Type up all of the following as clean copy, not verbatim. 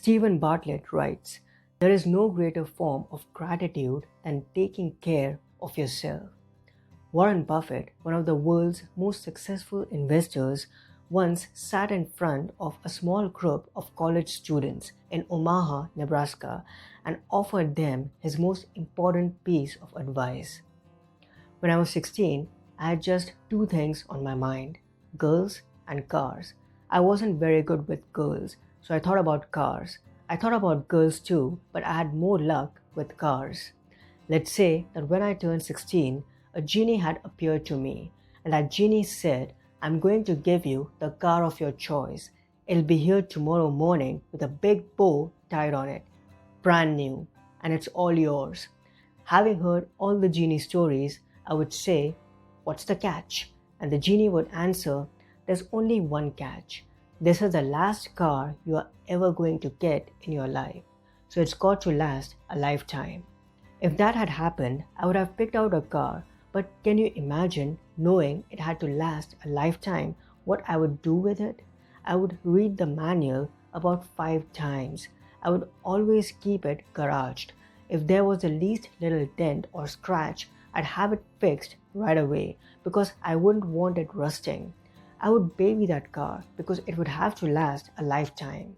Stephen Bartlett writes, "There is no greater form of gratitude than taking care of yourself." Warren Buffett, one of the world's most successful investors, once sat in front of a small group of college students in Omaha, Nebraska, and offered them his most important piece of advice. When I was 16, I had just two things on my mind: girls and cars. I wasn't very good with girls, so I thought about cars. I thought about girls too, but I had more luck with cars. Let's say that when I turned 16, a genie had appeared to me, and that genie said, "I'm going to give you the car of your choice. It'll be here tomorrow morning with a big bow tied on it, brand new, and it's all yours." Having heard all the genie stories, I would say, "What's the catch?" And the genie would answer, "There's only one catch. This is the last car you are ever going to get in your life, so it's got to last a lifetime." If that had happened, I would have picked out a car, but can you imagine knowing it had to last a lifetime, what I would do with it? I would read the manual about 5 times. I would always keep it garaged. If there was the least little dent or scratch, I'd have it fixed right away because I wouldn't want it rusting. I would baby that car because it would have to last a lifetime.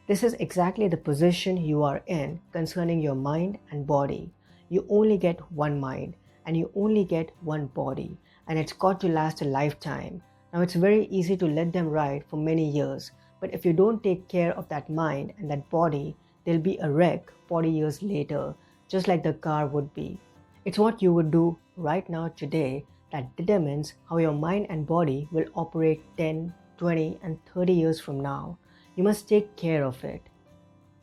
This is exactly the position you are in concerning your mind and body. You only get one mind and you only get one body, and it's got to last a lifetime. Now, it's very easy to let them ride for many years, but if you don't take care of that mind and that body, they'll be a wreck 40 years later, just like the car would be. It's what you would do right now today that determines how your mind and body will operate 10, 20, and 30 years from now. You must take care of it.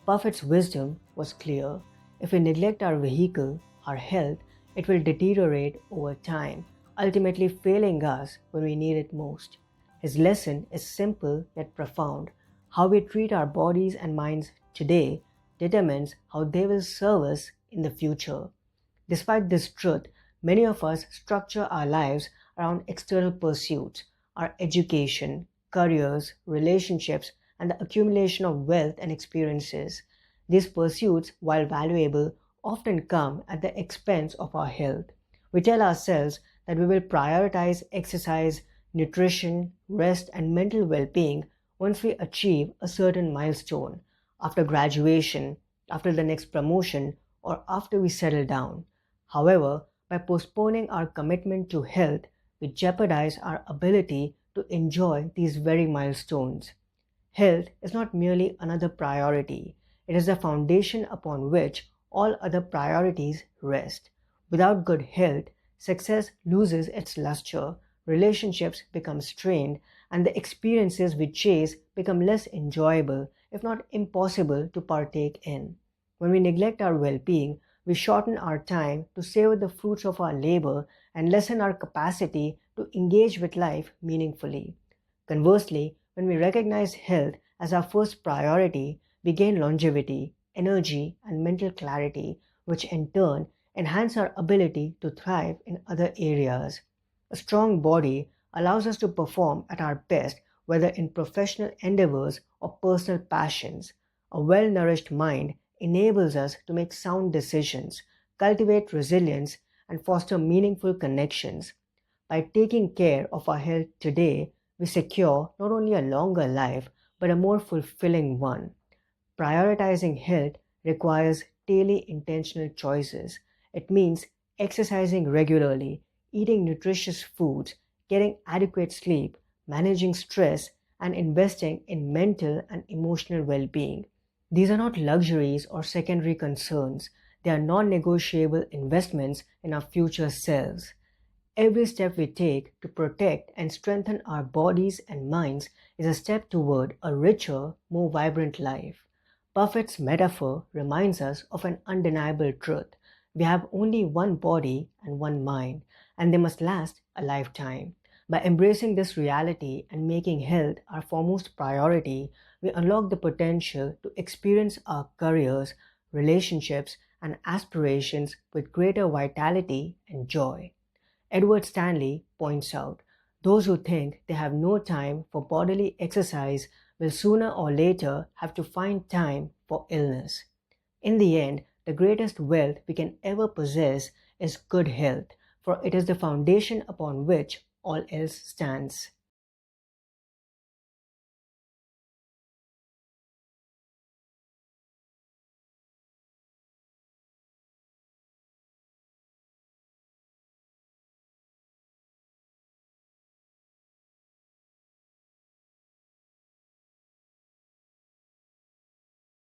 Buffett's wisdom was clear. If we neglect our vehicle, our health, it will deteriorate over time, ultimately failing us when we need it most. His lesson is simple yet profound. How we treat our bodies and minds today determines how they will serve us in the future. Despite this truth, many of us structure our lives around external pursuits, our education, careers, relationships, and the accumulation of wealth and experiences. These pursuits, while valuable, often come at the expense of our health. We tell ourselves that we will prioritize exercise, nutrition, rest, and mental well-being once we achieve a certain milestone, after graduation, after the next promotion, or after we settle down. However, by postponing our commitment to health, we jeopardize our ability to enjoy these very milestones. Health is not merely another priority, it is the foundation upon which all other priorities rest. Without good health, success loses its luster, relationships become strained, and the experiences we chase become less enjoyable, if not impossible, to partake in. When we neglect our well-being, we shorten our time to savor the fruits of our labor and lessen our capacity to engage with life meaningfully. Conversely, when we recognize health as our first priority, we gain longevity, energy, and mental clarity, which in turn enhance our ability to thrive in other areas. A strong body allows us to perform at our best, whether in professional endeavors or personal passions. A well-nourished mind enables us to make sound decisions, cultivate resilience, and foster meaningful connections. By taking care of our health today, we secure not only a longer life, but a more fulfilling one. Prioritizing health requires daily intentional choices. It means exercising regularly, eating nutritious foods, getting adequate sleep, managing stress, and investing in mental and emotional well-being. These are not luxuries or secondary concerns. They are non-negotiable investments in our future selves. Every step we take to protect and strengthen our bodies and minds is a step toward a richer, more vibrant life. Buffett's metaphor reminds us of an undeniable truth. We have only one body and one mind, and they must last a lifetime. By embracing this reality and making health our foremost priority, we unlock the potential to experience our careers, relationships, and aspirations with greater vitality and joy. Edward Stanley points out, those who think they have no time for bodily exercise will sooner or later have to find time for illness. In the end, the greatest wealth we can ever possess is good health, for it is the foundation upon which all else stands.